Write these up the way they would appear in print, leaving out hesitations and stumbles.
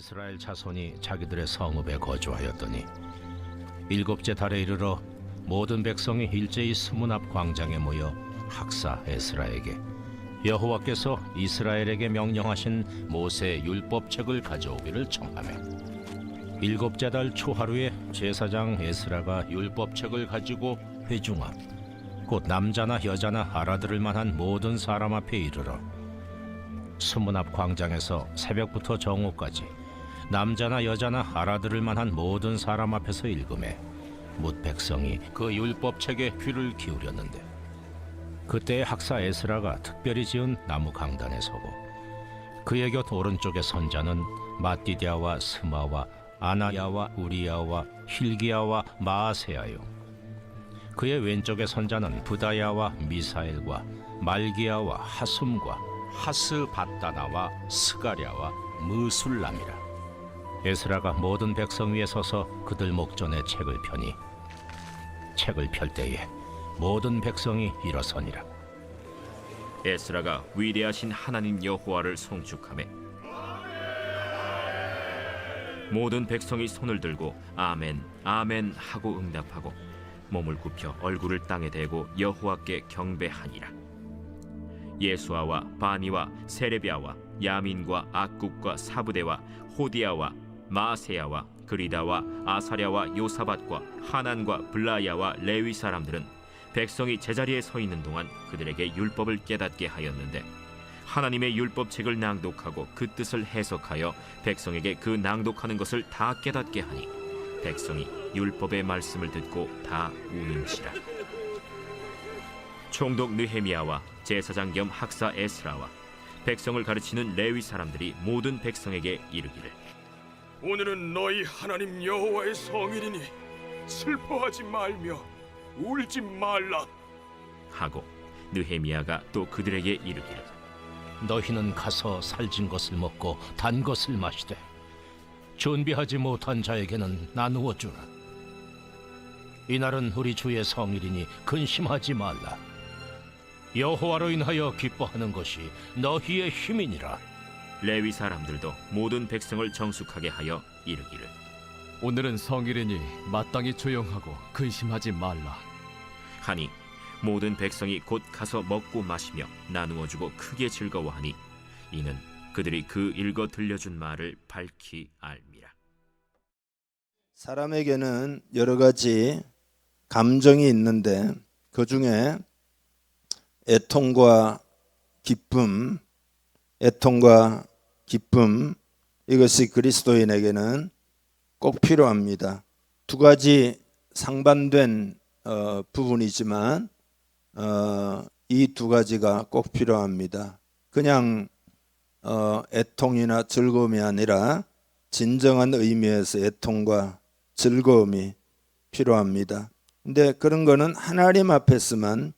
이스라엘 자손이 자기들의 성읍에 거주하였더니 일곱째 달에 이르러 모든 백성이 일제히 스문 앞 광장에 모여 학사 에스라에게 여호와께서 이스라엘에게 명령하신 모세의 율법책을 가져오기를 청하매 일곱째 달 초하루에 제사장 에스라가 율법책을 가지고 회중 앞 곧 남자나 여자나 알아들을 만한 모든 사람 앞에 이르러 스문 앞 광장에서 새벽부터 정오까지 남자나 여자나 알아들을 만한 모든 사람 앞에서 읽음에 뭇 백성이 그 율법책에 귀를 기울였는데 그때 학사 에스라가 특별히 지은 나무 강단에 서고 그의 곁 오른쪽에 선자는 마띠디아와 스마와 아나야와 우리야와 힐기야와 마아세야요 그의 왼쪽에 선자는 부다야와 미사엘과 말기야와 하숨과 하스바다나와 스가랴와 무술람이라. 에스라가 모든 백성 위에 서서 그들 목전에 책을 펴니 책을 펼 때에 모든 백성이 일어서니라. 에스라가 위대하신 하나님 여호와를 송축하매 모든 백성이 손을 들고 아멘 아멘 하고 응답하고 몸을 굽혀 얼굴을 땅에 대고 여호와께 경배하니라. 예수아와 바니와 세레비아와 야민과 악굽과 사부대와 호디아와 마아세야와 그리다와 아사랴와 요사밧과 하난과 블라야와 레위 사람들은 백성이 제자리에 서 있는 동안 그들에게 율법을 깨닫게 하였는데 하나님의 율법책을 낭독하고 그 뜻을 해석하여 백성에게 그 낭독하는 것을 다 깨닫게 하니 백성이 율법의 말씀을 듣고 다 우는지라. 총독 느헤미야와 제사장 겸 학사 에스라와 백성을 가르치는 레위 사람들이 모든 백성에게 이르기를 오늘은 너희 하나님 여호와의 성일이니 슬퍼하지 말며 울지 말라 하고 느헤미야가 또 그들에게 이르기를 너희는 가서 살진 것을 먹고 단 것을 마시되 준비하지 못한 자에게는 나누어 주라. 이날은 우리 주의 성일이니 근심하지 말라. 여호와로 인하여 기뻐하는 것이 너희의 힘이니라. 레위 사람들도 모든 백성을 정숙하게 하여 이르기를 오늘은 성일이니 마땅히 조용하고 근심하지 말라 하니 모든 백성이 곧 가서 먹고 마시며 나누어 주고 크게 즐거워하니 이는 그들이 그 읽어 들려준 말을 밝히 알미라. 사람에게는 여러 가지 감정이 있는데 그 중에 애통과 기쁨, 이것이 그리스도인에게는 꼭 필요합니다. 두 가지 상반된 부분이지만 이 두 가지가 꼭 필요합니다. 그냥 애통이나 즐거움이 아니라 진정한 의미에서 애통과 즐거움이 필요합니다. 근데 그런 거는 하나님 앞에서만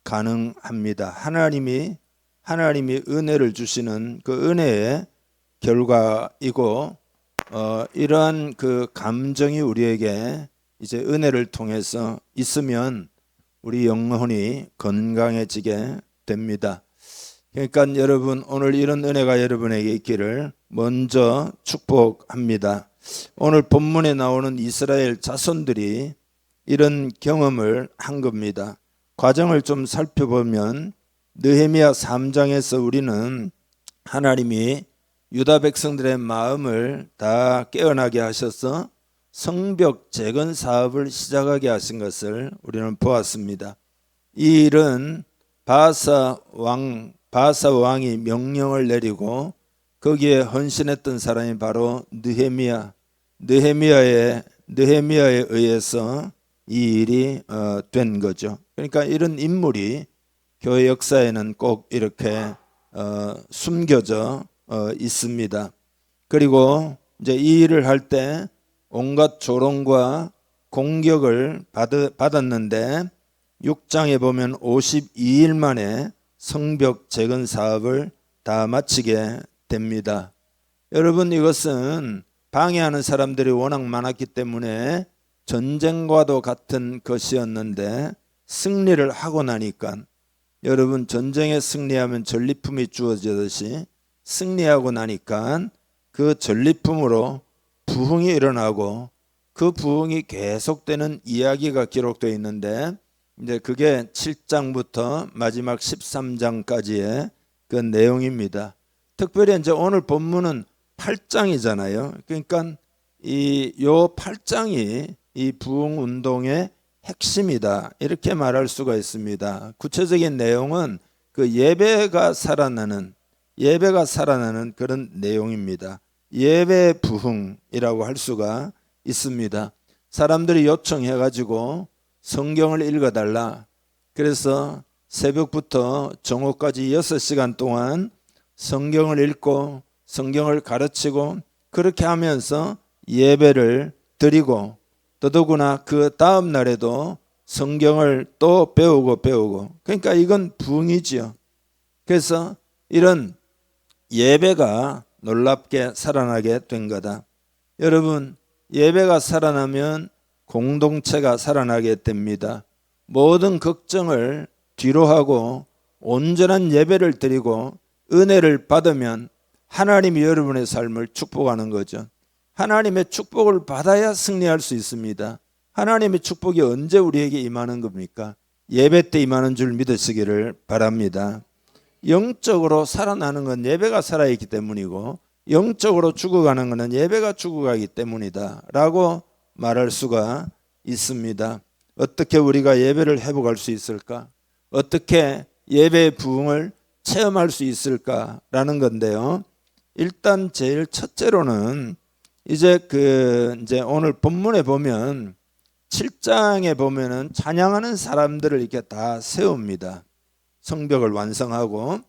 가능합니다. 하나님이 은혜를 주시는 그 은혜의 결과이고 이러한 그 감정이 우리에게 이제 은혜를 통해서 있으면 우리 영혼이 건강해지게 됩니다. 그러니까 여러분 오늘 이런 은혜가 여러분에게 있기를 먼저 축복합니다. 오늘 본문에 나오는 이스라엘 자손들이 이런 경험을 한 겁니다. 과정을 좀 살펴보면 느헤미야 3장에서 우리는 하나님이 유다 백성들의 마음을 다 깨어나게 하셔서 성벽 재건 사업을 시작하게 하신 것을 우리는 보았습니다. 이 일은 바사 왕이 명령을 내리고 거기에 헌신했던 사람이 바로 느헤미야에 의해서 이 일이 된 거죠. 그러니까 이런 인물이 교회 역사에는 꼭 이렇게 숨겨져 있습니다. 그리고 이제 이 일을 할 때 온갖 조롱과 공격을 받았는데 6장에 보면 52일 만에 성벽 재건 사업을 다 마치게 됩니다. 여러분 이것은 방해하는 사람들이 워낙 많았기 때문에 전쟁과도 같은 것이었는데 승리를 하고 나니까 여러분 전쟁에 승리하면 전리품이 주어지듯이 승리하고 나니까 그 전리품으로 부흥이 일어나고 그 부흥이 계속되는 이야기가 기록되어 있는데 이제 그게 7장부터 마지막 13장까지의 그 내용입니다. 특별히 이제 오늘 본문은 8장이잖아요. 그러니까 요 8장이 이 부흥 운동의 핵심이다 이렇게 말할 수가 있습니다. 구체적인 내용은 그 예배가 살아나는 그런 내용입니다. 예배 부흥이라고 할 수가 있습니다. 사람들이 요청해 가지고 성경을 읽어달라. 그래서 새벽부터 정오까지 6시간 동안 성경을 읽고 성경을 가르치고 그렇게 하면서 예배를 드리고 더더구나 그 다음 날에도 성경을 또 배우고 그러니까 이건 부흥이지요. 그래서 이런 예배가 놀랍게 살아나게 된 거다. 여러분, 예배가 살아나면 공동체가 살아나게 됩니다. 모든 걱정을 뒤로 하고 온전한 예배를 드리고 은혜를 받으면 하나님이 여러분의 삶을 축복하는 거죠. 하나님의 축복을 받아야 승리할 수 있습니다. 하나님의 축복이 언제 우리에게 임하는 겁니까? 예배 때 임하는 줄 믿으시기를 바랍니다. 영적으로 살아나는 건 예배가 살아있기 때문이고 영적으로 죽어가는 것은 예배가 죽어가기 때문이다 라고 말할 수가 있습니다. 어떻게 우리가 예배를 회복할 수 있을까? 어떻게 예배의 부흥을 체험할 수 있을까라는 건데요. 일단 제일 첫째로는 이제 오늘 본문에 보면 7장에 보면은 찬양하는 사람들을 이렇게 다 세웁니다. 성벽을 완성하고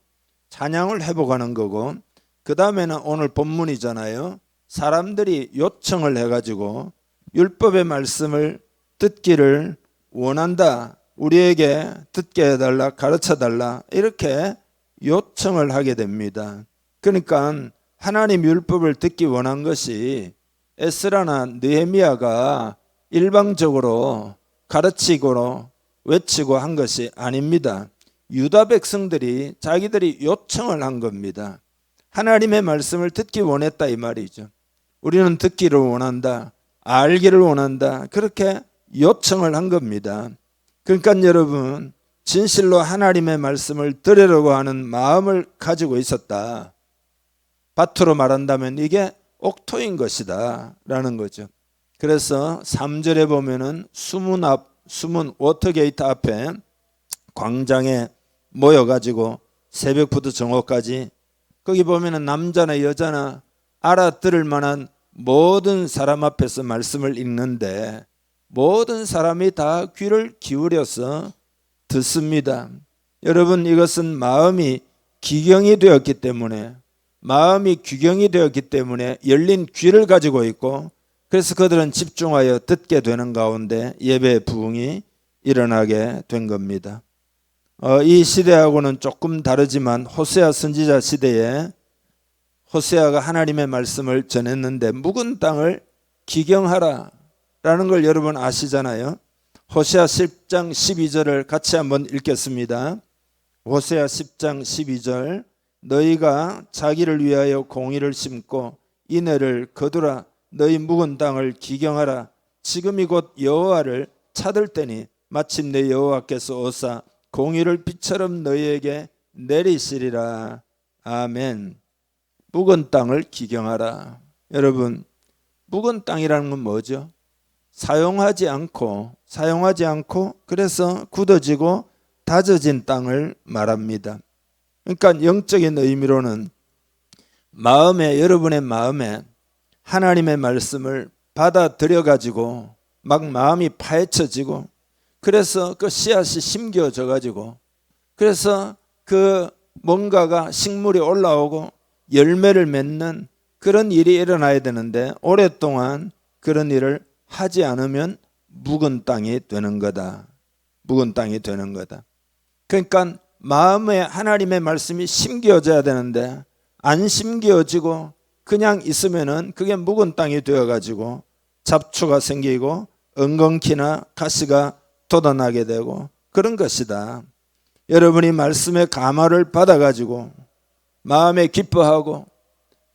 찬양을 회복하는 거고 그 다음에는 오늘 본문이잖아요. 사람들이 요청을 해가지고 율법의 말씀을 듣기를 원한다. 우리에게 듣게 해달라, 가르쳐달라 이렇게 요청을 하게 됩니다. 그러니까 하나님 율법을 듣기 원한 것이 에스라나 느헤미야가 일방적으로 가르치고 외치고 한 것이 아닙니다. 유다 백성들이 자기들이 요청을 한 겁니다. 하나님의 말씀을 듣기 원했다 이 말이죠. 우리는 듣기를 원한다, 알기를 원한다 그렇게 요청을 한 겁니다. 그러니까 여러분 진실로 하나님의 말씀을 들으려고 하는 마음을 가지고 있었다. 밭으로 말한다면 이게 옥토인 것이다 라는 거죠. 그래서 3절에 보면은 수문 워터게이트 앞에 광장에 모여가지고 새벽부터 정오까지 거기 보면은 남자나 여자나 알아들을 만한 모든 사람 앞에서 말씀을 읽는데 모든 사람이 다 귀를 기울여서 듣습니다. 여러분 이것은 마음이 귀경이 되었기 때문에 열린 귀를 가지고 있고 그래서 그들은 집중하여 듣게 되는 가운데 예배의 부흥이 일어나게 된 겁니다. 이 시대하고는 조금 다르지만 호세아 선지자 시대에 호세아가 하나님의 말씀을 전했는데 묵은 땅을 기경하라 라는 걸 여러분 아시잖아요. 호세아 10장 12절을 같이 한번 읽겠습니다. 호세아 10장 12절 너희가 자기를 위하여 공의를 심고 인애를 거두라. 너희 묵은 땅을 기경하라. 지금이 곧 여호와를 찾을 때니 마침내 여호와께서 오사 공의를 비처럼 너희에게 내리시리라. 아멘. 묵은 땅을 기경하라. 여러분 묵은 땅이라는 건 뭐죠? 사용하지 않고 그래서 굳어지고 다져진 땅을 말합니다. 그러니까 영적인 의미로는 여러분의 마음에 하나님의 말씀을 받아들여 가지고 막 마음이 파헤쳐지고 그래서 그 씨앗이 심겨져 가지고 그래서 그 뭔가가 식물이 올라오고 열매를 맺는 그런 일이 일어나야 되는데 오랫동안 그런 일을 하지 않으면 묵은 땅이 되는 거다. 그러니까 마음에 하나님의 말씀이 심겨져야 되는데 안 심겨지고 그냥 있으면은 그게 묵은 땅이 되어가지고 잡초가 생기고 엉겅퀴나 가시가 돋아나게 되고 그런 것이다. 여러분이 말씀의 감화를 받아가지고 마음에 기뻐하고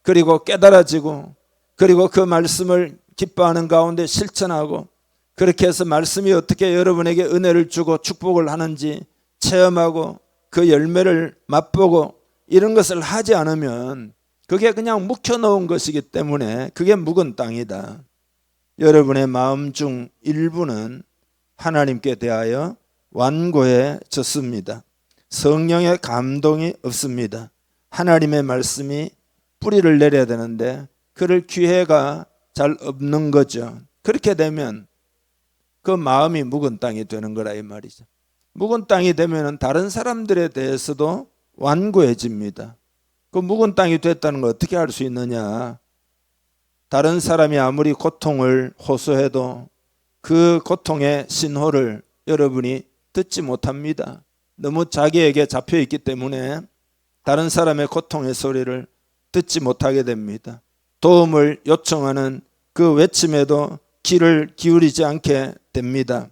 그리고 깨달아지고 그리고 그 말씀을 기뻐하는 가운데 실천하고 그렇게 해서 말씀이 어떻게 여러분에게 은혜를 주고 축복을 하는지 체험하고 그 열매를 맛보고 이런 것을 하지 않으면 그게 그냥 묵혀놓은 것이기 때문에 그게 묵은 땅이다. 여러분의 마음 중 일부는 하나님께 대하여 완고해졌습니다. 성령의 감동이 없습니다. 하나님의 말씀이 뿌리를 내려야 되는데 그럴 기회가 잘 없는 거죠. 그렇게 되면 그 마음이 묵은 땅이 되는 거라 이 말이죠. 묵은 땅이 되면 다른 사람들에 대해서도 완고해집니다. 그 묵은 땅이 됐다는 걸 어떻게 알 수 있느냐? 다른 사람이 아무리 고통을 호소해도 그 고통의 신호를 여러분이 듣지 못합니다. 너무 자기에게 잡혀 있기 때문에 다른 사람의 고통의 소리를 듣지 못하게 됩니다. 도움을 요청하는 그 외침에도 귀를 기울이지 않게 됩니다.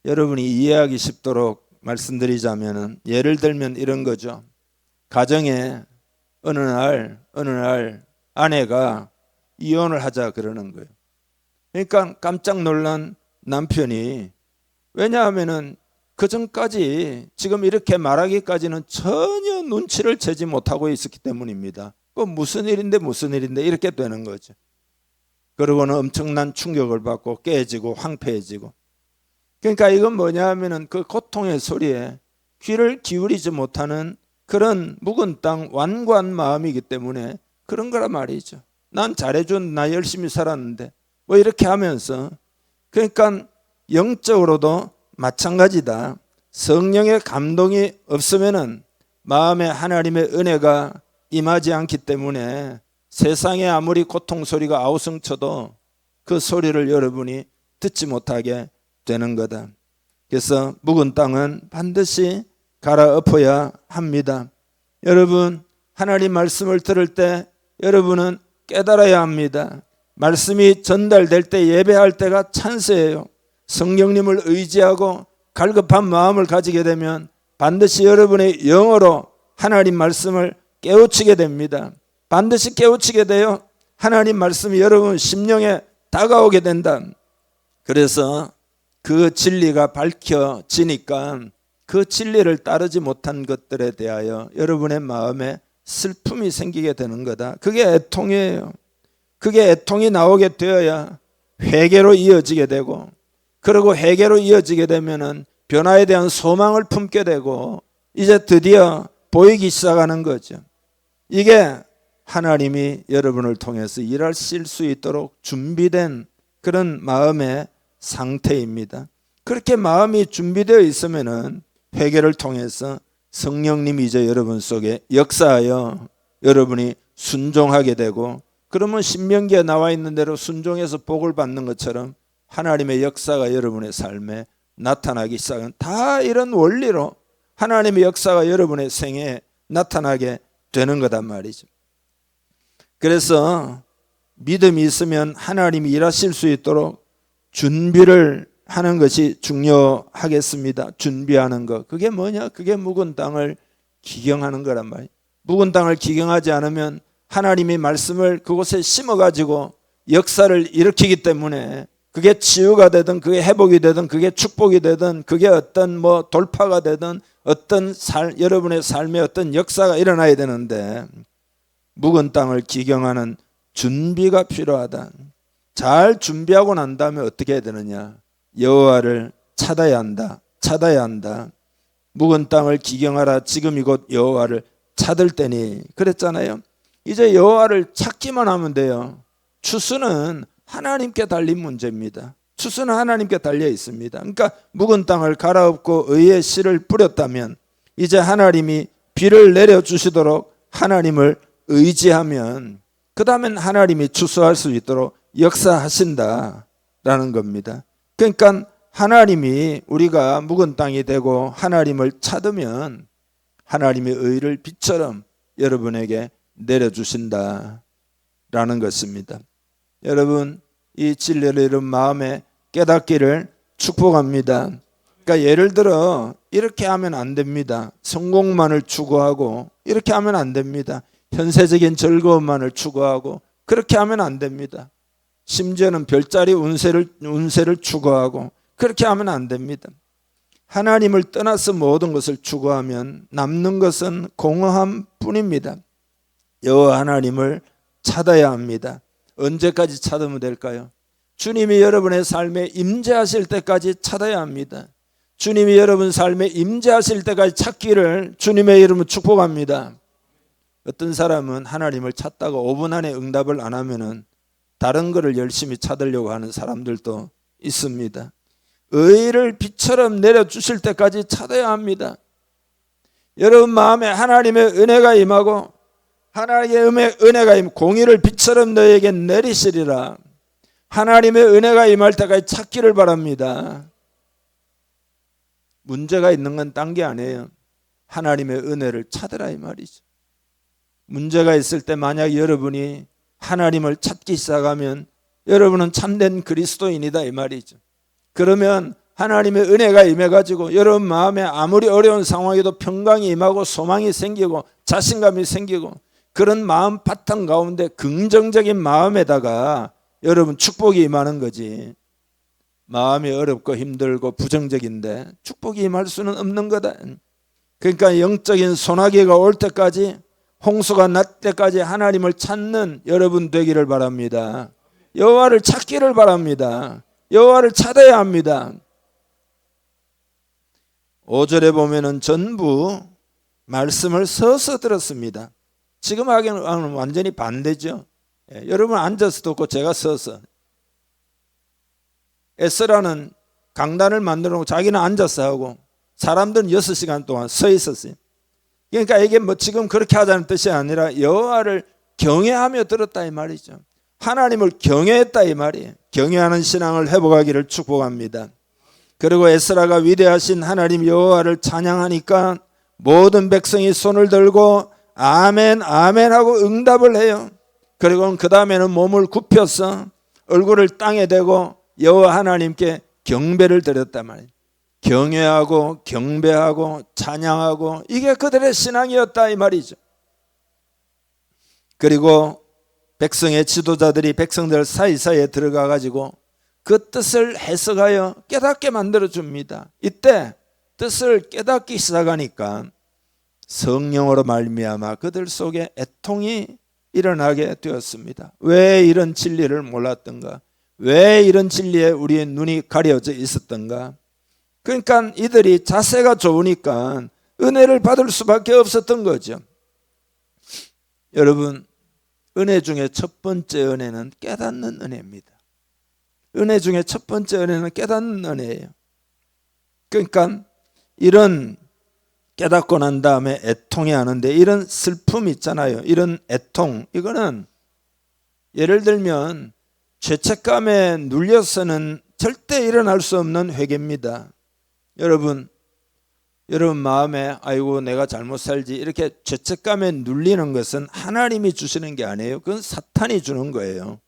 여러분이 이해하기 쉽도록 말씀드리자면 예를 들면 이런 거죠. 가정에 어느 날 아내가 이혼을 하자 그러는 거예요. 그러니까 깜짝 놀란 남편이 왜냐하면은 그 전까지 지금 이렇게 말하기까지는 전혀 눈치를 채지 못하고 있었기 때문입니다. 무슨 일인데 이렇게 되는 거죠. 그러고는 엄청난 충격을 받고 깨지고 황폐해지고. 그러니까 이건 뭐냐 하면은 그 고통의 소리에 귀를 기울이지 못하는 그런 묵은 땅 완고한 마음이기 때문에 그런 거란 말이죠. 난 잘해준 나 열심히 살았는데 뭐 이렇게 하면서 그러니까 영적으로도 마찬가지다. 성령의 감동이 없으면은 마음에 하나님의 은혜가 임하지 않기 때문에 세상에 아무리 고통 소리가 아우성쳐도 그 소리를 여러분이 듣지 못하게 되는 거다. 그래서 묵은 땅은 반드시 갈아엎어야 합니다. 여러분 하나님 말씀을 들을 때 여러분은 깨달아야 합니다. 말씀이 전달될 때 예배할 때가 찬스예요. 성령님을 의지하고 갈급한 마음을 가지게 되면 반드시 여러분의 영어로 하나님 말씀을 깨우치게 됩니다. 반드시 깨우치게 돼요. 하나님 말씀이 여러분 심령에 다가오게 된다. 그래서 그 진리가 밝혀지니까 그 진리를 따르지 못한 것들에 대하여 여러분의 마음에 슬픔이 생기게 되는 거다. 그게 애통이에요. 그게 애통이 나오게 되어야 회개로 이어지게 되고 그리고 회개로 이어지게 되면은 변화에 대한 소망을 품게 되고 이제 드디어 보이기 시작하는 거죠. 이게 하나님이 여러분을 통해서 일하실 수 있도록 준비된 그런 마음의 상태입니다. 그렇게 마음이 준비되어 있으면은 회개를 통해서 성령님이 이제 여러분 속에 역사하여 여러분이 순종하게 되고 그러면 신명기에 나와 있는 대로 순종해서 복을 받는 것처럼 하나님의 역사가 여러분의 삶에 나타나기 시작은 다 이런 원리로 하나님의 역사가 여러분의 생애에 나타나게 되는 거단 말이죠. 그래서 믿음이 있으면 하나님이 일하실 수 있도록 준비를 하는 것이 중요하겠습니다. 준비하는 것. 그게 뭐냐? 그게 묵은 땅을 기경하는 거란 말이에요. 묵은 땅을 기경하지 않으면 하나님이 말씀을 그곳에 심어가지고 역사를 일으키기 때문에 그게 치유가 되든 그게 회복이 되든 그게 축복이 되든 그게 어떤 뭐 돌파가 되든 어떤 여러분의 삶에 어떤 역사가 일어나야 되는데 묵은 땅을 기경하는 준비가 필요하다. 잘 준비하고 난 다음에 어떻게 해야 되느냐? 여호와를 찾아야 한다. 묵은 땅을 기경하라. 지금 이곳 여호와를 찾을 때니 그랬잖아요. 이제 여호와를 찾기만 하면 돼요. 추수는 하나님께 달린 문제입니다. 추수는 하나님께 달려 있습니다. 그러니까 묵은 땅을 갈아엎고 의의 씨를 뿌렸다면 이제 하나님이 비를 내려주시도록 하나님을 의지하면 그 다음엔 하나님이 추수할 수 있도록 역사하신다라는 겁니다. 그러니까 하나님이 우리가 묵은 땅이 되고 하나님을 찾으면 하나님의 의를 빛처럼 여러분에게 내려주신다라는 것입니다. 여러분 이 진리를 이룬 마음에 깨닫기를 축복합니다. 그러니까 예를 들어 이렇게 하면 안 됩니다. 성공만을 추구하고 이렇게 하면 안 됩니다. 현세적인 즐거움만을 추구하고 그렇게 하면 안 됩니다. 심지어는 별자리 운세를 추구하고 그렇게 하면 안 됩니다. 하나님을 떠나서 모든 것을 추구하면 남는 것은 공허함 뿐입니다. 여호와 하나님을 찾아야 합니다. 언제까지 찾으면 될까요? 주님이 여러분의 삶에 임재하실 때까지 찾아야 합니다. 주님이 여러분 삶에 임재하실 때까지 찾기를 주님의 이름으로 축복합니다. 어떤 사람은 하나님을 찾다가 5분 안에 응답을 안 하면은 다른 것을 열심히 찾으려고 하는 사람들도 있습니다. 의를 빛처럼 내려주실 때까지 찾아야 합니다. 여러분 마음에 하나님의 은혜가 임하고 하나님의 은혜가 공의를 빛처럼 너에게 내리시리라. 하나님의 은혜가 임할 때까지 찾기를 바랍니다. 문제가 있는 건 딴 게 아니에요. 하나님의 은혜를 찾으라 이 말이죠. 문제가 있을 때 만약 여러분이 하나님을 찾기 시작하면 여러분은 참된 그리스도인이다 이 말이죠. 그러면 하나님의 은혜가 임해가지고 여러분 마음에 아무리 어려운 상황에도 평강이 임하고 소망이 생기고 자신감이 생기고 그런 마음 바탕 가운데 긍정적인 마음에다가 여러분 축복이 임하는 거지. 마음이 어렵고 힘들고 부정적인데 축복이 임할 수는 없는 거다. 그러니까 영적인 소나기가 올 때까지 홍수가 날 때까지 하나님을 찾는 여러분 되기를 바랍니다. 여호와를 찾기를 바랍니다. 여호와를 찾아야 합니다. 5절에 보면은 전부 말씀을 서서 들었습니다. 지금 하기는 완전히 반대죠. 여러분 앉아서 듣고 제가 서서. 에스라는 강단을 만들어 놓고 자기는 앉아서 하고 사람들은 6시간 동안 서 있었어요. 그러니까 이게 뭐 지금 그렇게 하자는 뜻이 아니라 여호와를 경외하며 들었다 이 말이죠. 하나님을 경외했다 이 말이에요. 경외하는 신앙을 회복하기를 축복합니다. 그리고 에스라가 위대하신 하나님 여호와를 찬양하니까 모든 백성이 손을 들고 아멘 아멘 하고 응답을 해요. 그리고 그 다음에는 몸을 굽혀서 얼굴을 땅에 대고 여호와 하나님께 경배를 드렸단 말이에요. 경외하고 경배하고 찬양하고 이게 그들의 신앙이었다 이 말이죠. 그리고 백성의 지도자들이 백성들 사이사이에 들어가 가지고 그 뜻을 해석하여 깨닫게 만들어 줍니다. 이때 뜻을 깨닫기 시작하니까 성령으로 말미암아 그들 속에 애통이 일어나게 되었습니다. 왜 이런 진리를 몰랐던가? 왜 이런 진리에 우리의 눈이 가려져 있었던가? 그러니까 이들이 자세가 좋으니까 은혜를 받을 수밖에 없었던 거죠. 여러분, 은혜 중에 첫 번째 은혜는 깨닫는 은혜입니다. 은혜 중에 첫 번째 은혜는 깨닫는 은혜예요. 그러니까 이런 깨닫고 난 다음에 애통이 하는데 이런 슬픔 있잖아요. 이런 애통, 이거는 예를 들면 죄책감에 눌려서는 절대 일어날 수 없는 회개입니다. 여러분 마음에 아이고 내가 잘못 살지 이렇게 죄책감에 눌리는 것은 하나님이 주시는 게 아니에요. 그건 사탄이 주는 거예요.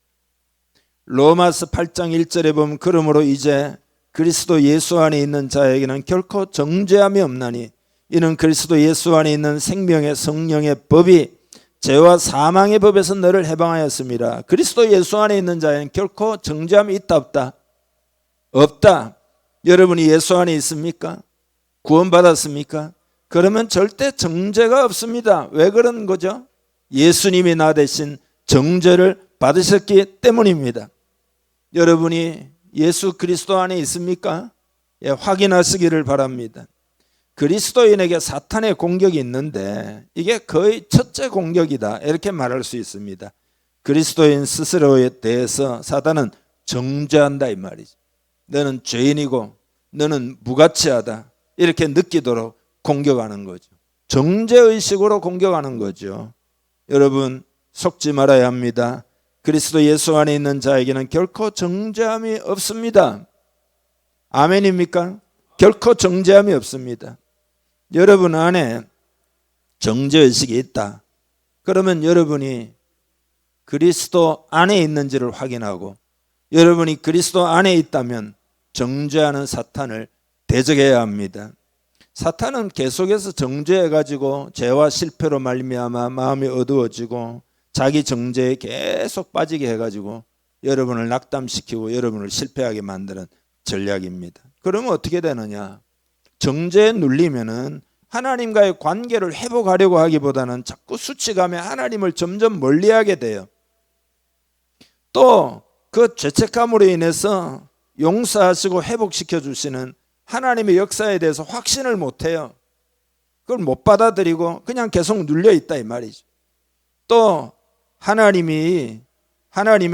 로마서 8장 1절에 보면 그러므로 이제 그리스도 예수 안에 있는 자에게는 결코 정죄함이 없나니 이는 그리스도 예수 안에 있는 생명의 성령의 법이 죄와 사망의 법에서 너를 해방하였습니다. 그리스도 예수 안에 있는 자에는 결코 정죄함이 있다 없다? 없다. 여러분이 예수 안에 있습니까? 구원받았습니까? 그러면 절대 정죄가 없습니다. 왜 그런 거죠? 예수님이 나 대신 정죄를 받으셨기 때문입니다. 여러분이 예수 그리스도 안에 있습니까? 예, 확인하시기를 바랍니다. 그리스도인에게 사탄의 공격이 있는데 이게 거의 첫째 공격이다 이렇게 말할 수 있습니다. 그리스도인 스스로에 대해서 사탄은 정죄한다 이 말이죠. 너는 죄인이고 너는 무가치하다 이렇게 느끼도록 공격하는 거죠. 정죄의식으로 공격하는 거죠. 여러분 속지 말아야 합니다. 그리스도 예수 안에 있는 자에게는 결코 정죄함이 없습니다. 아멘입니까? 결코 정죄함이 없습니다. 여러분 안에 정죄의식이 있다. 그러면 여러분이 그리스도 안에 있는지를 확인하고 여러분이 그리스도 안에 있다면 정죄하는 사탄을 대적해야 합니다. 사탄은 계속해서 정죄해가지고 죄와 실패로 말미암아 마음이 어두워지고 자기 정죄에 계속 빠지게 해가지고 여러분을 낙담시키고 여러분을 실패하게 만드는 전략입니다. 그러면 어떻게 되느냐? 정죄에 눌리면은 하나님과의 관계를 회복하려고 하기보다는 자꾸 수치감에 하나님을 점점 멀리하게 돼요. 또 그 죄책감으로 인해서 용서하시고 회복시켜 주시는 하나님의 역사에 대해서 확신을 못해요. 그걸 못 받아들이고 그냥 계속 눌려 있다 이 말이죠. 또 하나님에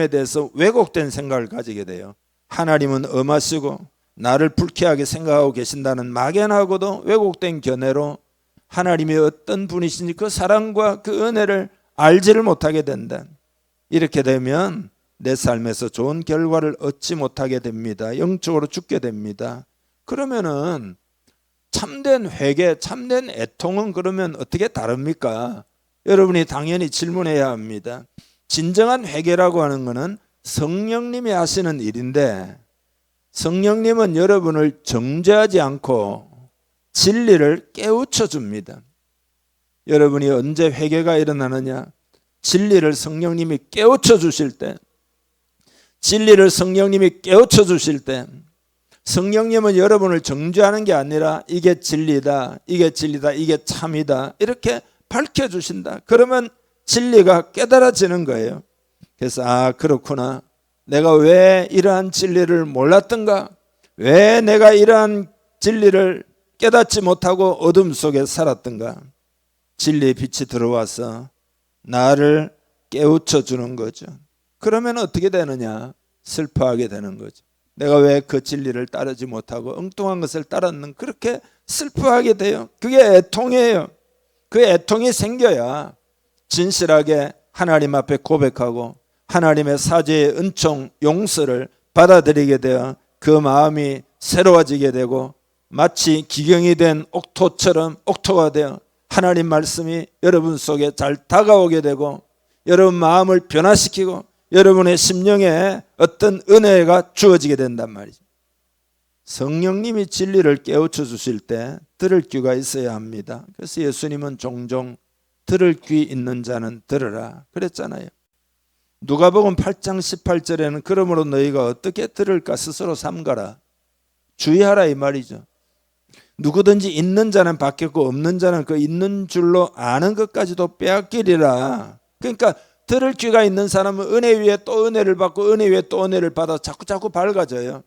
대해서 왜곡된 생각을 가지게 돼요. 하나님은 엄하시고 나를 불쾌하게 생각하고 계신다는 막연하고도 왜곡된 견해로 하나님이 어떤 분이신지 그 사랑과 그 은혜를 알지를 못하게 된다. 이렇게 되면 내 삶에서 좋은 결과를 얻지 못하게 됩니다. 영적으로 죽게 됩니다. 그러면은 참된 회개, 참된 애통은 그러면 어떻게 다릅니까? 여러분이 당연히 질문해야 합니다. 진정한 회개라고 하는 것은 성령님이 하시는 일인데 성령님은 여러분을 정죄하지 않고 진리를 깨우쳐 줍니다. 여러분이 언제 회개가 일어나느냐? 진리를 성령님이 깨우쳐 주실 때, 진리를 성령님이 깨우쳐 주실 때 성령님은 여러분을 정죄하는 게 아니라 이게 진리다, 이게 진리다, 이게 참이다 이렇게 밝혀주신다. 그러면 진리가 깨달아지는 거예요. 그래서 그렇구나. 내가 왜 이러한 진리를 몰랐던가? 왜 내가 이러한 진리를 깨닫지 못하고 어둠 속에 살았던가? 진리의 빛이 들어와서 나를 깨우쳐 주는 거죠. 그러면 어떻게 되느냐? 슬퍼하게 되는 거죠. 내가 왜 그 진리를 따르지 못하고 엉뚱한 것을 따랐는 그렇게 슬퍼하게 돼요. 그게 애통이에요. 그 애통이 생겨야 진실하게 하나님 앞에 고백하고 하나님의 사죄의 은총, 용서를 받아들이게 되어 그 마음이 새로워지게 되고 마치 기경이 된 옥토가 되어 하나님 말씀이 여러분 속에 잘 다가오게 되고 여러분 마음을 변화시키고 여러분의 심령에 어떤 은혜가 주어지게 된단 말이죠. 성령님이 진리를 깨우쳐 주실 때 들을 귀가 있어야 합니다. 그래서 예수님은 종종 들을 귀 있는 자는 들으라 그랬잖아요. 누가복음 8장 18절에는 그러므로 너희가 어떻게 들을까 스스로 삼가라. 주의하라 이 말이죠. 누구든지 있는 자는 받겠고 없는 자는 그 있는 줄로 아는 것까지도 빼앗기리라. 그러니까 들을 귀가 있는 사람은 은혜 위에 또 은혜를 받고 은혜 위에 또 은혜를 받아 자꾸 밝아져요.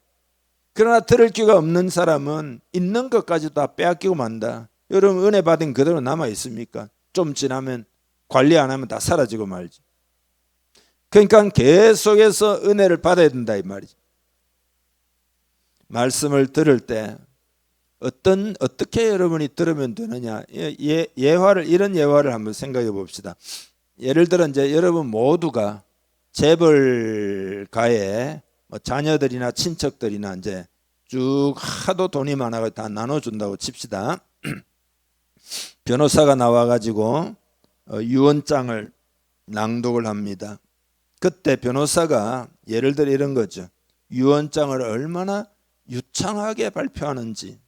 그러나 들을 귀가 없는 사람은 있는 것까지 다 빼앗기고 만다. 여러분 은혜 받은 그대로 남아 있습니까? 좀 지나면 관리 안 하면 다 사라지고 말지. 그러니까 계속해서 은혜를 받아야 된다 이 말이죠. 말씀을 들을 때 어떻게 여러분이 들으면 되느냐? 이런 예화를 한번 생각해 봅시다. 예를 들어 이제 여러분 모두가 재벌가에 자녀들이나 친척들이나 이제 쭉 하도 돈이 많아서 다 나눠준다고 칩시다. 변호사가 나와가지고 유언장을 낭독을 합니다. 그때 변호사가 예를 들어 이런 거죠. 유언장을 얼마나 유창하게 발표하는지,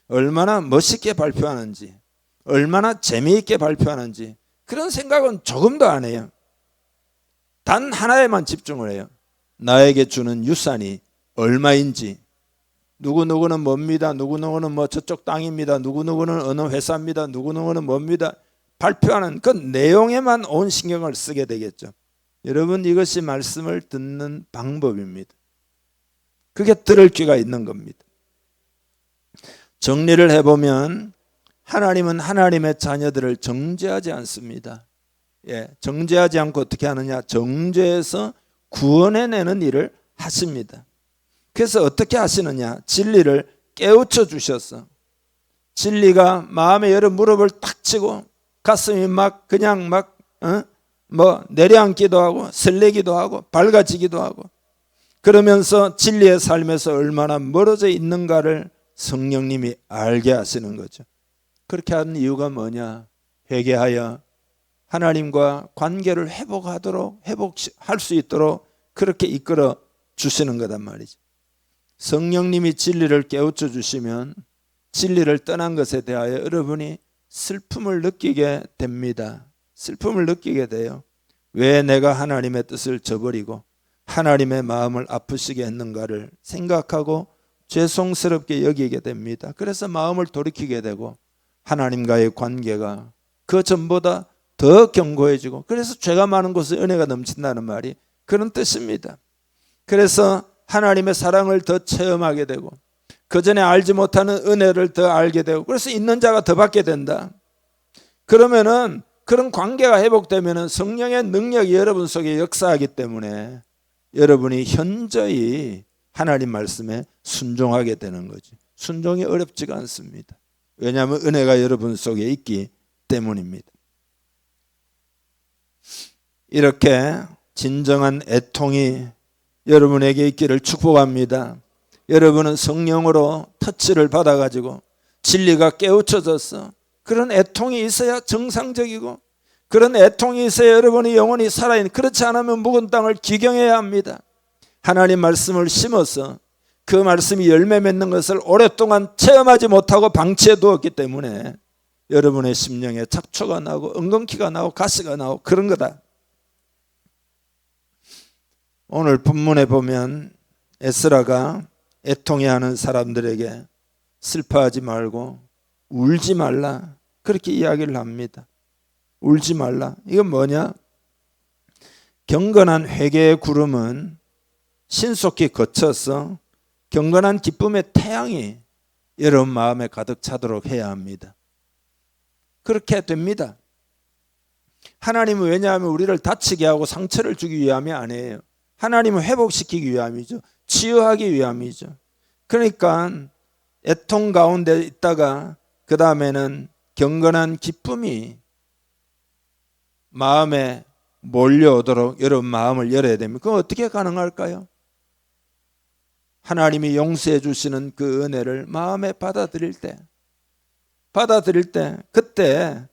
얼마나 멋있게 발표하는지, 얼마나 재미있게 발표하는지 그런 생각은 조금도 안 해요. 단 하나에만 집중을 해요. 나에게 주는 유산이 얼마인지, 누구누구는 뭡니다, 누구누구는 뭐 저쪽 땅입니다, 누구누구는 어느 회사입니다, 누구누구는 뭡니다 발표하는 그 내용에만 온 신경을 쓰게 되겠죠. 여러분 이것이 말씀을 듣는 방법입니다. 그게 들을 귀가 있는 겁니다. 정리를 해보면 하나님은 하나님의 자녀들을 정죄하지 않습니다. 정죄하지 않고 어떻게 하느냐? 정죄해서 구원해내는 일을 하십니다. 그래서 어떻게 하시느냐? 진리를 깨우쳐 주셔서 진리가 마음에 여러 무릎을 탁 치고 가슴이 막 그냥 내려앉기도 하고 설레기도 하고 밝아지기도 하고 그러면서 진리의 삶에서 얼마나 멀어져 있는가를 성령님이 알게 하시는 거죠. 그렇게 하는 이유가 뭐냐? 회개하여 하나님과 관계를 회복할 수 있도록 그렇게 이끌어 주시는 거단 말이죠. 성령님이 진리를 깨우쳐 주시면 진리를 떠난 것에 대하여 여러분이 슬픔을 느끼게 됩니다. 슬픔을 느끼게 돼요. 왜 내가 하나님의 뜻을 저버리고 하나님의 마음을 아프시게 했는가를 생각하고 죄송스럽게 여기게 됩니다. 그래서 마음을 돌이키게 되고 하나님과의 관계가 그 전보다 더 견고해지고, 그래서 죄가 많은 곳에 은혜가 넘친다는 말이 그런 뜻입니다. 그래서 하나님의 사랑을 더 체험하게 되고 그전에 알지 못하는 은혜를 더 알게 되고, 그래서 있는 자가 더 받게 된다. 그러면은 그런 관계가 회복되면은 성령의 능력이 여러분 속에 역사하기 때문에 여러분이 현저히 하나님 말씀에 순종하게 되는 거죠. 순종이 어렵지가 않습니다. 왜냐하면 은혜가 여러분 속에 있기 때문입니다. 이렇게 진정한 애통이 여러분에게 있기를 축복합니다. 여러분은 성령으로 터치를 받아가지고 진리가 깨우쳐져서 그런 애통이 있어야 정상적이고, 그런 애통이 있어야 여러분의 영혼이 살아있는, 그렇지 않으면 묵은 땅을 기경해야 합니다. 하나님 말씀을 심어서 그 말씀이 열매 맺는 것을 오랫동안 체험하지 못하고 방치해 두었기 때문에 여러분의 심령에 잡초가 나고 엉겅퀴가 나고 가시가 나고 그런 거다. 오늘 본문에 보면 에스라가 애통해하는 사람들에게 슬퍼하지 말고 울지 말라, 그렇게 이야기를 합니다. 울지 말라. 이건 뭐냐? 경건한 회개의 구름은 신속히 거쳐서 경건한 기쁨의 태양이 여러분 마음에 가득 차도록 해야 합니다. 그렇게 됩니다. 하나님은 왜냐하면 우리를 다치게 하고 상처를 주기 위함이 아니에요. 하나님은 회복시키기 위함이죠. 치유하기 위함이죠. 그러니까 애통 가운데 있다가 그 다음에는 경건한 기쁨이 마음에 몰려오도록 여러분 마음을 열어야 됩니다. 그건 어떻게 가능할까요? 하나님이 용서해 주시는 그 은혜를 마음에 받아들일 때 그때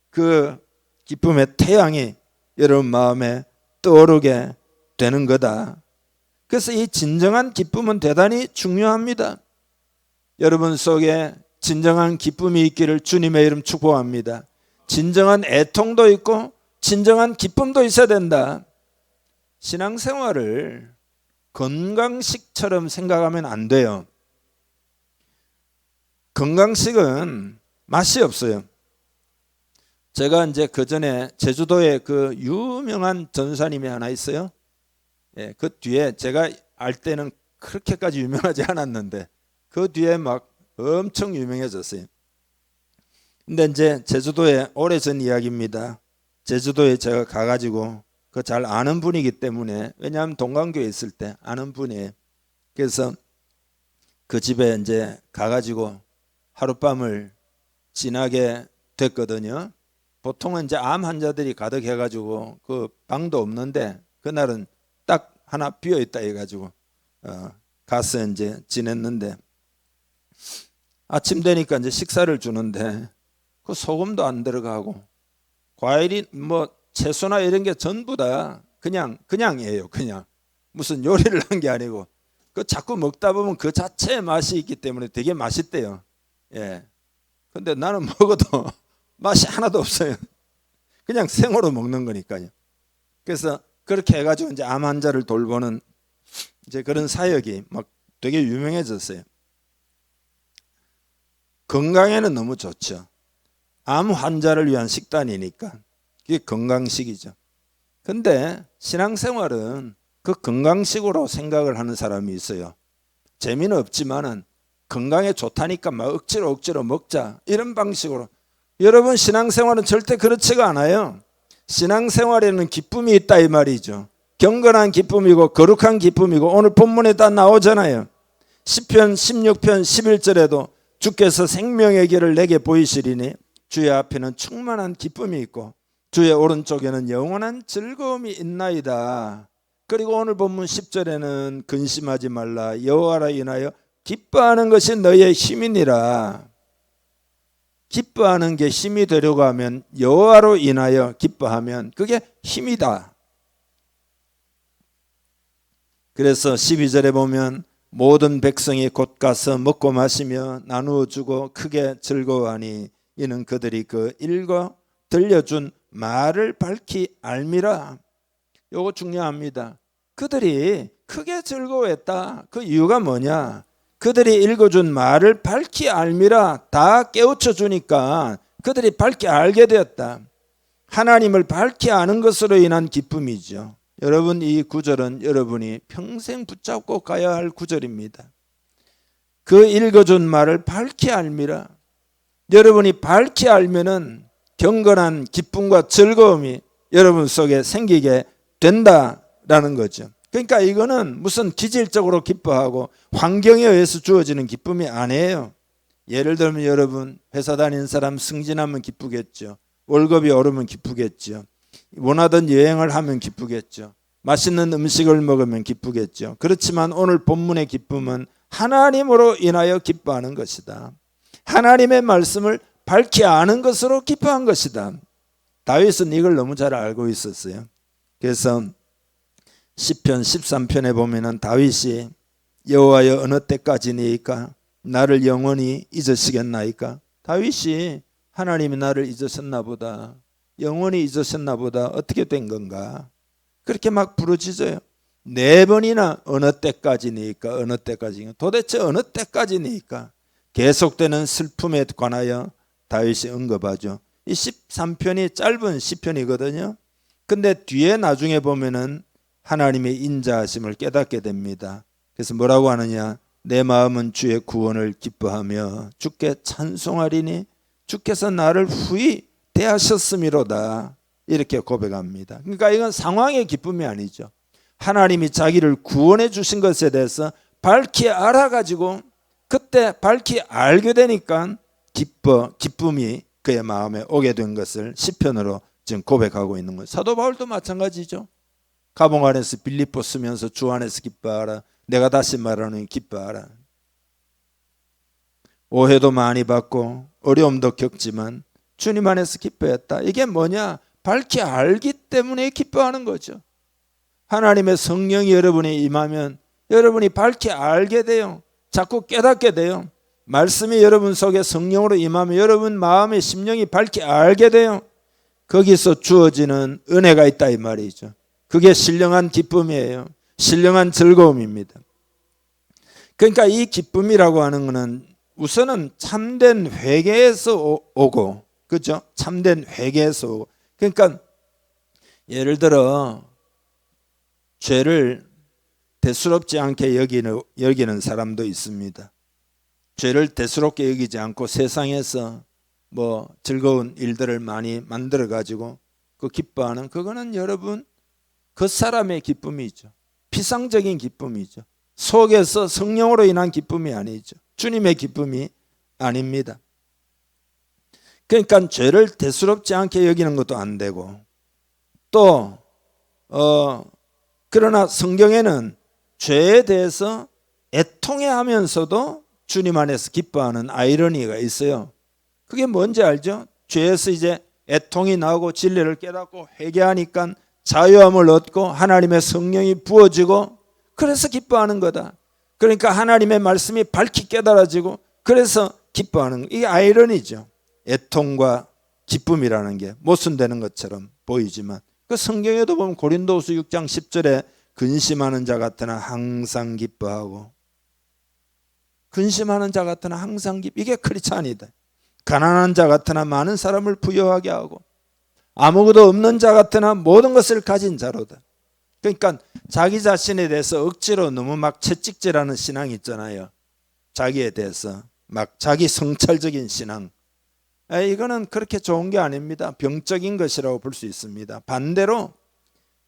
그 기쁨의 태양이 여러분 마음에 떠오르게 되는 거다. 그래서 이 진정한 기쁨은 대단히 중요합니다. 여러분 속에 진정한 기쁨이 있기를 주님의 이름 축복합니다. 진정한 애통도 있고 진정한 기쁨도 있어야 된다. 신앙생활을 건강식처럼 생각하면 안 돼요. 건강식은 맛이 없어요. 제가 이제 그 전에 제주도에 그 유명한 전사님이 하나 있어요. 예, 그 뒤에 제가 알 때는 그렇게까지 유명하지 않았는데 그 뒤에 막 엄청 유명해졌어요. 근데 이제 제주도에 오래전 이야기입니다. 제주도에 제가 가가지고 그 잘 아는 분이기 때문에, 왜냐하면 동강교에 있을 때 아는 분이에요. 그래서 그 집에 이제 가가지고 하룻밤을 지나게 됐거든요. 보통은 이제 암 환자들이 가득해가지고 그 방도 없는데 그날은 딱 하나 비어 있다 해가지고 가서 이제 지냈는데, 아침 되니까 이제 식사를 주는데 그 소금도 안 들어가고 과일이 뭐 채소나 이런 게 전부 다 그냥이에요. 그냥 무슨 요리를 한 게 아니고 그 자꾸 먹다 보면 그 자체의 맛이 있기 때문에 되게 맛있대요. 예. 근데 나는 먹어도 맛이 하나도 없어요. 그냥 생으로 먹는 거니까요. 그래서 그렇게 해가지고 이제 암 환자를 돌보는 이제 그런 사역이 막 되게 유명해졌어요. 건강에는 너무 좋죠. 암 환자를 위한 식단이니까 그게 건강식이죠. 근데 신앙생활은 그 건강식으로 생각을 하는 사람이 있어요. 재미는 없지만은 건강에 좋다니까 막 억지로 먹자 이런 방식으로. 여러분 신앙생활은 절대 그렇지가 않아요. 신앙생활에는 기쁨이 있다 이 말이죠. 경건한 기쁨이고 거룩한 기쁨이고 오늘 본문에 다 나오잖아요. 시편 16편 11절에도 주께서 생명의 길을 내게 보이시리니 주의 앞에는 충만한 기쁨이 있고 주의 오른쪽에는 영원한 즐거움이 있나이다. 그리고 오늘 본문 10절에는 근심하지 말라 여호와라 인하여 기뻐하는 것이 너의 힘이니라. 기뻐하는 게 힘이 되려고 하면 여호와로 인하여 기뻐하면 그게 힘이다. 그래서 12절에 보면 모든 백성이 곧 가서 먹고 마시며 나누어 주고 크게 즐거워하니 이는 그들이 그 읽어 들려준 말을 밝히 알미라. 요거 중요합니다. 그들이 크게 즐거워했다. 그 이유가 뭐냐? 그들이 읽어준 말을 밝히 알미라. 다 깨우쳐 주니까 그들이 밝히 알게 되었다. 하나님을 밝히 아는 것으로 인한 기쁨이죠. 여러분, 이 구절은 여러분이 평생 붙잡고 가야 할 구절입니다. 그 읽어준 말을 밝히 알미라. 여러분이 밝히 알면은 경건한 기쁨과 즐거움이 여러분 속에 생기게 된다라는 거죠. 그러니까 이거는 무슨 기질적으로 기뻐하고 환경에 의해서 주어지는 기쁨이 아니에요. 예를 들면 여러분 회사 다니는 사람 승진하면 기쁘겠죠. 월급이 오르면 기쁘겠죠. 원하던 여행을 하면 기쁘겠죠. 맛있는 음식을 먹으면 기쁘겠죠. 그렇지만 오늘 본문의 기쁨은 하나님으로 인하여 기뻐하는 것이다. 하나님의 말씀을 밝히 아는 것으로 기뻐한 것이다. 다윗은 이걸 너무 잘 알고 있었어요. 그래서 시편 13편에 보면은 다윗이 여호와여 어느 때까지니이까 나를 영원히 잊으시겠나이까. 다윗이 하나님이 나를 잊으셨나 보다, 영원히 잊으셨나 보다, 어떻게 된 건가, 그렇게 막 부르짖어요. 4번이나 어느 때까지니까, 어느 때까지니까, 도대체 어느 때까지니까 계속되는 슬픔에 관하여 다윗이 언급하죠. 이 13편이 짧은 시편이거든요. 근데 뒤에 나중에 보면은 하나님의 인자하심을 깨닫게 됩니다. 그래서 뭐라고 하느냐? 내 마음은 주의 구원을 기뻐하며 주께 찬송하리니 주께서 나를 후히 대하셨음이로다. 이렇게 고백합니다. 그러니까 이건 상황의 기쁨이 아니죠. 하나님이 자기를 구원해 주신 것에 대해서 밝히 알아가지고 그때 밝히 알게 되니까 기쁨이 그의 마음에 오게 된 것을 시편으로 지금 고백하고 있는 거예요. 사도 바울도 마찬가지죠. 감옥 안에서 빌립보 쓰면서 주 안에서 기뻐하라. 내가 다시 말하는 기뻐하라. 오해도 많이 받고 어려움도 겪지만 주님 안에서 기뻐했다. 이게 뭐냐? 밝히 알기 때문에 기뻐하는 거죠. 하나님의 성령이 여러분에 임하면 여러분이 밝히 알게 돼요. 자꾸 깨닫게 돼요. 말씀이 여러분 속에 성령으로 임하면 여러분 마음의 심령이 밝히 알게 돼요. 거기서 주어지는 은혜가 있다 이 말이죠. 그게 신령한 기쁨이에요. 신령한 즐거움입니다. 그러니까 이 기쁨이라고 하는 것은 우선은 참된 회개에서 오고, 그렇죠? 참된 회개에서 오고. 그러니까 예를 들어 죄를 대수롭지 않게 여기는 사람도 있습니다. 죄를 대수롭게 여기지 않고 세상에서 뭐 즐거운 일들을 많이 만들어 가지고 그 기뻐하는, 그거는 여러분 그 사람의 기쁨이죠. 피상적인 기쁨이죠. 속에서 성령으로 인한 기쁨이 아니죠. 주님의 기쁨이 아닙니다. 그러니까 죄를 대수롭지 않게 여기는 것도 안 되고, 또 그러나 성경에는 죄에 대해서 애통해하면서도 주님 안에서 기뻐하는 아이러니가 있어요. 그게 뭔지 알죠? 죄에서 이제 애통이 나오고 진리를 깨닫고 회개하니까 자유함을 얻고 하나님의 성령이 부어지고 그래서 기뻐하는 거다. 그러니까 하나님의 말씀이 밝히 깨달아지고 그래서 기뻐하는 거. 이게 아이러니죠. 애통과 기쁨이라는 게 모순되는 것처럼 보이지만 그 성경에도 보면 고린도후서 6장 10절에 근심하는 자 같으나 항상 기뻐하고, 근심하는 자 같으나 항상 이게 크리스찬이다. 가난한 자 같으나 많은 사람을 부유하게 하고, 아무것도 없는 자 같으나 모든 것을 가진 자로다. 그러니까 자기 자신에 대해서 억지로 너무 막 채찍질하는 신앙이 있잖아요. 자기에 대해서 막 자기 성찰적인 신앙, 이거는 그렇게 좋은 게 아닙니다. 병적인 것이라고 볼 수 있습니다. 반대로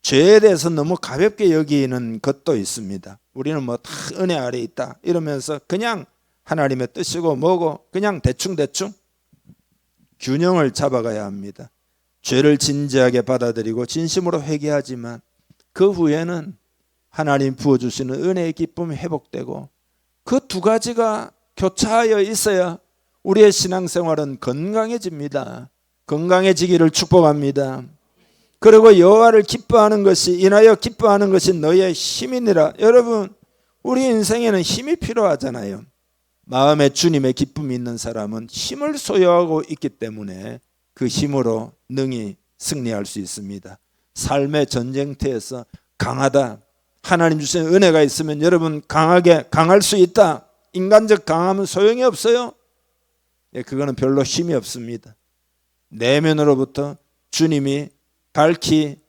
죄에 대해서 너무 가볍게 여기는 것도 있습니다. 우리는 뭐 다 은혜 아래 있다 이러면서 그냥 하나님의 뜻이고 뭐고 그냥 대충대충 균형을 잡아가야 합니다. 죄를 진지하게 받아들이고 진심으로 회개하지만 그 후에는 하나님 부어주시는 은혜의 기쁨이 회복되고, 그 두 가지가 교차하여 있어야 우리의 신앙생활은 건강해집니다. 건강해지기를 축복합니다. 그리고 여호와를 기뻐하는 것이 인하여 기뻐하는 것이 너희의 힘이니라. 여러분, 우리 인생에는 힘이 필요하잖아요. 마음에 주님의 기쁨이 있는 사람은 힘을 소유하고 있기 때문에 그 힘으로 능히 승리할 수 있습니다. 삶의 전쟁터에서 강하다. 하나님 주신 은혜가 있으면 여러분 강할 수 있다. 인간적 강함은 소용이 없어요. 그거는 별로 힘이 없습니다. 내면으로부터 주님이 밝히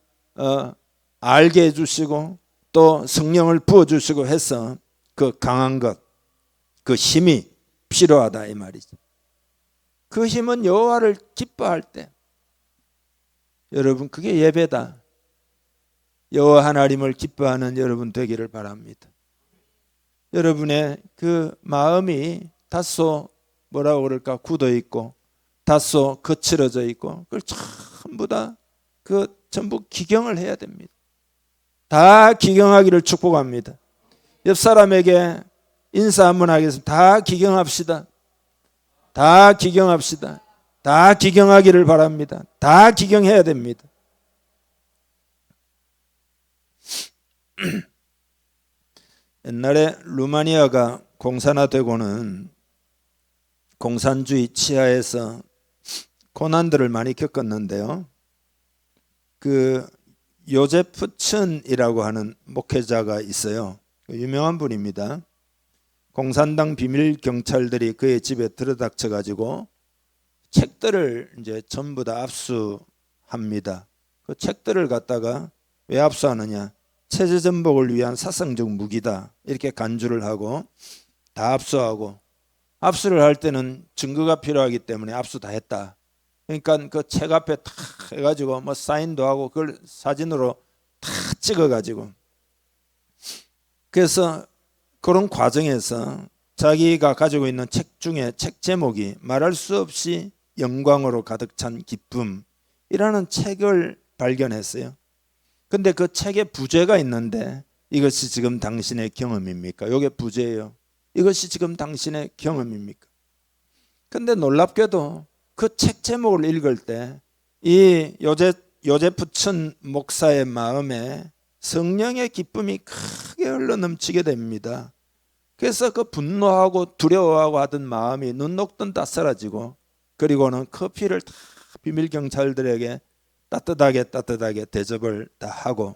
알게 해주시고 또 성령을 부어주시고 해서 그 강한 것, 그 힘이 필요하다 이 말이죠. 그 힘은 여호와를 기뻐할 때, 여러분 그게 예배다. 여호와 하나님을 기뻐하는 여러분 되기를 바랍니다. 여러분의 그 마음이 다소 뭐라고 그럴까 굳어 있고 다소 거칠어져 있고 그걸 전부 다 전부 기경을 해야 됩니다. 다 기경하기를 축복합니다. 옆 사람에게 인사 한번 하겠습니다. 다 기경합시다. 다 기경합시다. 다 기경하기를 바랍니다. 다 기경해야 됩니다. 옛날에 루마니아가 공산화되고는 공산주의 치하에서 고난들을 많이 겪었는데요. 그 요제프 춘이라고 하는 목회자가 있어요. 유명한 분입니다. 공산당 비밀 경찰들이 그의 집에 들어닥쳐 가지고 책들을 이제 전부 다 압수합니다. 그 책들을 갖다가 왜 압수하느냐? 체제 전복을 위한 사상적 무기다. 이렇게 간주를 하고 다 압수하고, 압수를 할 때는 증거가 필요하기 때문에 압수 다 했다. 그러니까 그 책 앞에 탁 해가지고 뭐 사인도 하고 그걸 사진으로 탁 찍어가지고, 그래서 그런 과정에서 자기가 가지고 있는 책 중에 책 제목이 말할 수 없이 영광으로 가득 찬 기쁨이라는 책을 발견했어요. 근데 그 책에 부제가 있는데 이것이 지금 당신의 경험입니까? 이게 부제예요. 이것이 지금 당신의 경험입니까? 근데 놀랍게도 그 책 제목을 읽을 때 이 요제프 춘 목사의 마음에 성령의 기쁨이 크게 흘러넘치게 됩니다. 그래서 그 분노하고 두려워하고 하던 마음이 눈 녹든 다 사라지고, 그리고는 커피를 다 비밀 경찰들에게 따뜻하게 대접을 다 하고,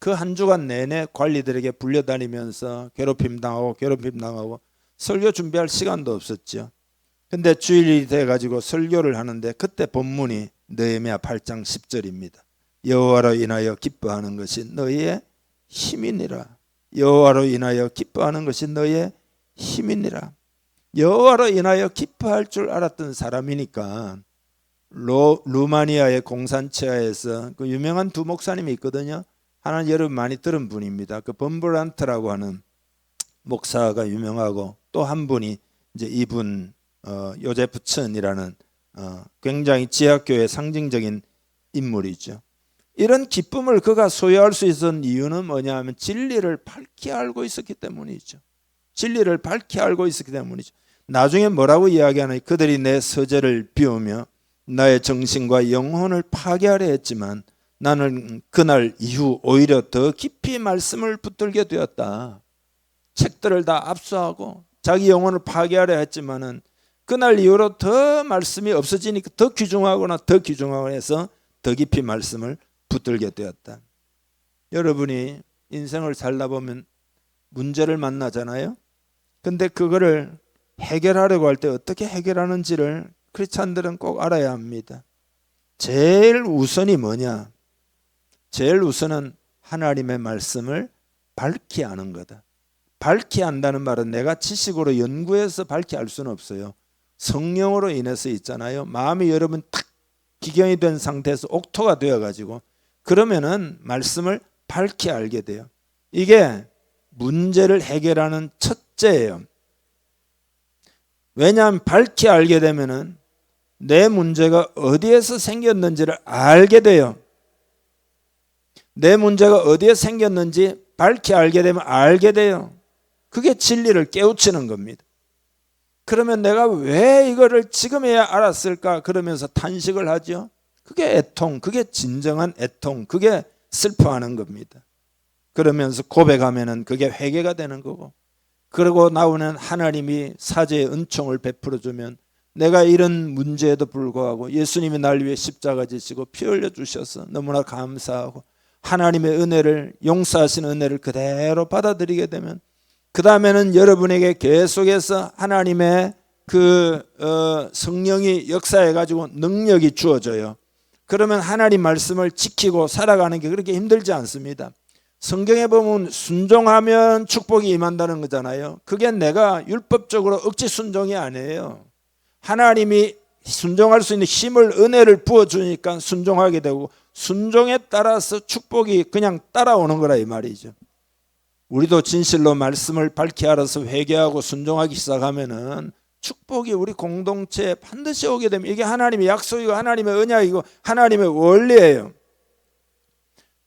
그 한 주간 내내 관리들에게 불려다니면서 괴롭힘 당하고 설교 준비할 시간도 없었죠. 근데 주일이 돼가지고 설교를 하는데 그때 본문이 느헤미야 8장 10절입니다. 여호와로 인하여 기뻐하는 것이 너희의 힘이니라. 여호와로 인하여 기뻐하는 것이 너희의 힘이니라. 여호와로 인하여 기뻐할 줄 알았던 사람이니까 루마니아의 공산치하에서 그 유명한 두 목사님이 있거든요. 하나는 여러분 많이 들은 분입니다. 그 범브란트라고 하는 목사가 유명하고, 또 한 분이 이제 이분 요제프 춘이라는 굉장히 지하교회 상징적인 인물이죠. 이런 기쁨을 그가 소유할 수 있었던 이유는 뭐냐면 진리를 밝히 알고 있었기 때문이죠. 진리를 밝히 알고 있었기 때문이죠. 나중에 뭐라고 이야기하느냐? 그들이 내 서재를 비우며 나의 정신과 영혼을 파괴하려 했지만 나는 그날 이후 오히려 더 깊이 말씀을 붙들게 되었다. 책들을 다 압수하고 자기 영혼을 파괴하려 했지만은 그날 이후로 더 말씀이 없어지니까 더 귀중하거나 해서 더 깊이 말씀을 붙들게 되었다. 여러분이 인생을 살다 보면 문제를 만나잖아요. 근데 그거를 해결하려고 할 때 어떻게 해결하는지를 크리스찬들은 꼭 알아야 합니다. 제일 우선이 뭐냐? 제일 우선은 하나님의 말씀을 밝히 아는 거다. 밝히 안다는 말은 내가 지식으로 연구해서 밝히 알 수는 없어요. 성령으로 인해서 있잖아요. 마음이 여러분 탁 기경이 된 상태에서 옥토가 되어가지고 그러면은 말씀을 밝히 알게 돼요. 이게 문제를 해결하는 첫째예요. 왜냐하면 밝히 알게 되면은 내 문제가 어디에서 생겼는지를 알게 돼요. 내 문제가 어디에 생겼는지 밝히 알게 되면 알게 돼요. 그게 진리를 깨우치는 겁니다. 그러면 내가 왜 이거를 지금에야 알았을까? 그러면서 탄식을 하죠. 그게 애통, 그게 진정한 애통, 그게 슬퍼하는 겁니다. 그러면서 고백하면은 그게 회개가 되는 거고, 그러고 나오는 하나님이 사죄의 은총을 베풀어 주면 내가 이런 문제에도 불구하고 예수님이 날 위해 십자가 지시고 피 흘려 주셔서 너무나 감사하고 하나님의 은혜를, 용서하시는 은혜를 그대로 받아들이게 되면 그 다음에는 여러분에게 계속해서 하나님의 그 성령이 역사해 가지고 능력이 주어져요. 그러면 하나님 말씀을 지키고 살아가는 게 그렇게 힘들지 않습니다. 성경에 보면 순종하면 축복이 임한다는 거잖아요. 그게 내가 율법적으로 억지 순종이 아니에요. 하나님이 순종할 수 있는 힘을, 은혜를 부어주니까 순종하게 되고, 순종에 따라서 축복이 그냥 따라오는 거라 이 말이죠. 우리도 진실로 말씀을 밝히 알아서 회개하고 순종하기 시작하면은 축복이 우리 공동체에 반드시 오게 되면, 이게 하나님의 약속이고 하나님의 언약이고 하나님의 원리예요.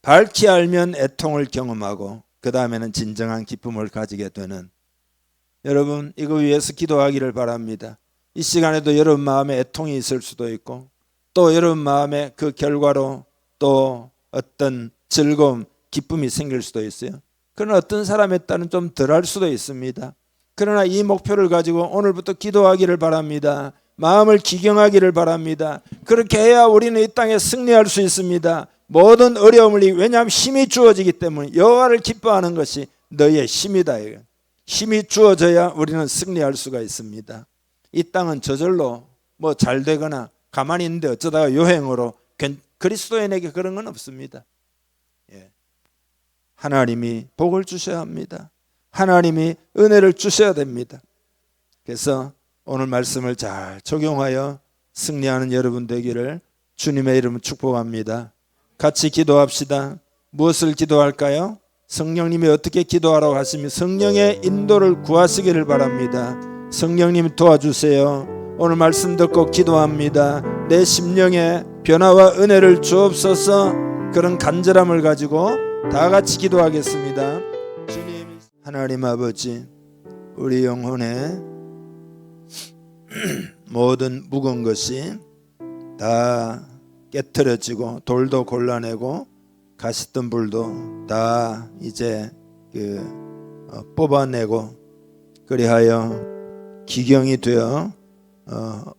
밝히 알면 애통을 경험하고 그 다음에는 진정한 기쁨을 가지게 되는, 여러분 이거 위해서 기도하기를 바랍니다. 이 시간에도 여러분 마음에 애통이 있을 수도 있고, 또 여러분 마음에 그 결과로 또 어떤 즐거움, 기쁨이 생길 수도 있어요. 그러나 어떤 사람에 따른 좀 덜할 수도 있습니다. 그러나 이 목표를 가지고 오늘부터 기도하기를 바랍니다. 마음을 기경하기를 바랍니다. 그렇게 해야 우리는 이 땅에 승리할 수 있습니다. 모든 어려움을 왜냐하면 힘이 주어지기 때문에, 여호와를 기뻐하는 것이 너희의 힘이다. 힘이 주어져야 우리는 승리할 수가 있습니다. 이 땅은 저절로 뭐 잘 되거나 가만히 있는데 어쩌다가 요행으로, 그리스도인에게 그런 건 없습니다. 하나님이 복을 주셔야 합니다. 하나님이 은혜를 주셔야 됩니다. 그래서 오늘 말씀을 잘 적용하여 승리하는 여러분 되기를 주님의 이름으로 축복합니다. 같이 기도합시다. 무엇을 기도할까요? 성령님이 어떻게 기도하라고 하시면 성령의 인도를 구하시기를 바랍니다. 성령님 도와주세요. 오늘 말씀 듣고 기도합니다. 내 심령에 변화와 은혜를 주옵소서. 그런 간절함을 가지고 다 같이 기도하겠습니다. 주님, 하나님 아버지, 우리 영혼에 모든 묵은 것이 다 깨트려지고 돌도 골라내고 가시덤불도 다 이제 뽑아내고 그리하여 기경이 되어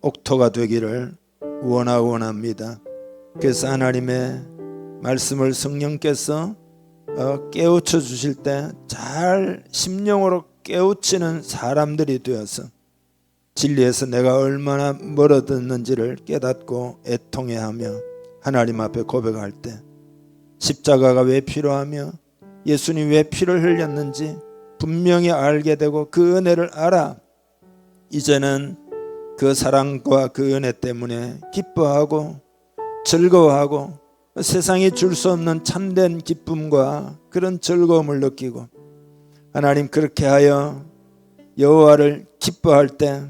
옥토가 되기를 원합니다. 그래서 하나님의 말씀을 성령께서 깨우쳐 주실 때 잘 심령으로 깨우치는 사람들이 되어서 진리에서 내가 얼마나 멀어졌는지를 깨닫고 애통해하며 하나님 앞에 고백할 때 십자가가 왜 필요하며 예수님 왜 피를 흘렸는지 분명히 알게 되고 그 은혜를 알아 이제는 그 사랑과 그 은혜 때문에 기뻐하고 즐거워하고 세상이 줄 수 없는 참된 기쁨과 그런 즐거움을 느끼고 하나님 그렇게 하여 여호와를 기뻐할 때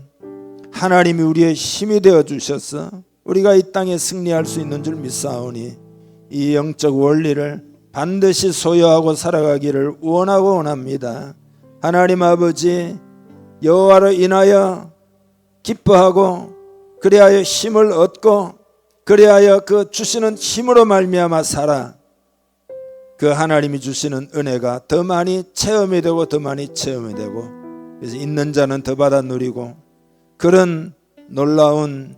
하나님이 우리의 힘이 되어 주셔서 우리가 이 땅에 승리할 수 있는 줄 믿사오니 이 영적 원리를 반드시 소유하고 살아가기를 원합니다. 하나님 아버지, 여호와로 인하여 기뻐하고 그리하여 힘을 얻고 그리하여 그 주시는 힘으로 말미암아 살아 그 하나님이 주시는 은혜가 더 많이 체험이 되고 더 많이 체험이 되고 그래서 있는 자는 더 받아 누리고 그런 놀라운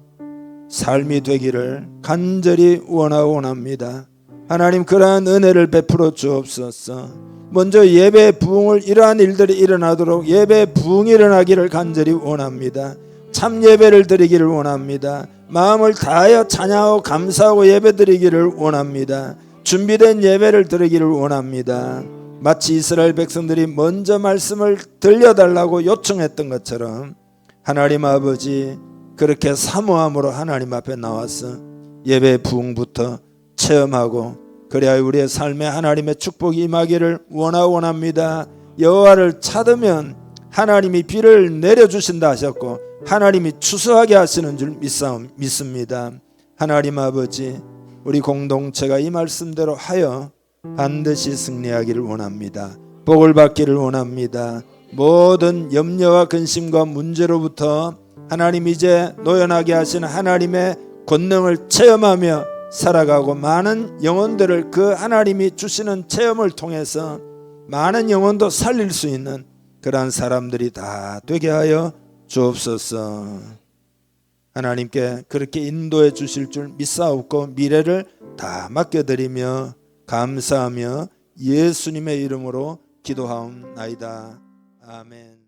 삶이 되기를 간절히 원합니다. 하나님 그러한 은혜를 베풀어 주옵소서. 먼저 예배 부흥을 이러한 일들이 일어나도록 예배 부흥이 일어나기를 간절히 원합니다. 참 예배를 드리기를 원합니다. 마음을 다하여 찬양하고 감사하고 예배드리기를 원합니다. 준비된 예배를 드리기를 원합니다. 마치 이스라엘 백성들이 먼저 말씀을 들려달라고 요청했던 것처럼 하나님 아버지 그렇게 사모함으로 하나님 앞에 나와서 예배 부흥부터 체험하고 그래야 우리의 삶에 하나님의 축복이 임하기를 원합니다. 여호와를 찾으면 하나님이 비를 내려주신다 하셨고 하나님이 추수하게 하시는 줄 믿습니다. 하나님 아버지 우리 공동체가 이 말씀대로 하여 반드시 승리하기를 원합니다. 복을 받기를 원합니다. 모든 염려와 근심과 문제로부터 하나님 이제 노연하게 하시는 하나님의 권능을 체험하며 살아가고 많은 영혼들을 그 하나님이 주시는 체험을 통해서 많은 영혼도 살릴 수 있는 그러한 사람들이 다 되게 하여 주옵소서. 하나님께 그렇게 인도해 주실 줄 믿사옵고 미래를 다 맡겨드리며 감사하며 예수님의 이름으로 기도하옵나이다. 아멘.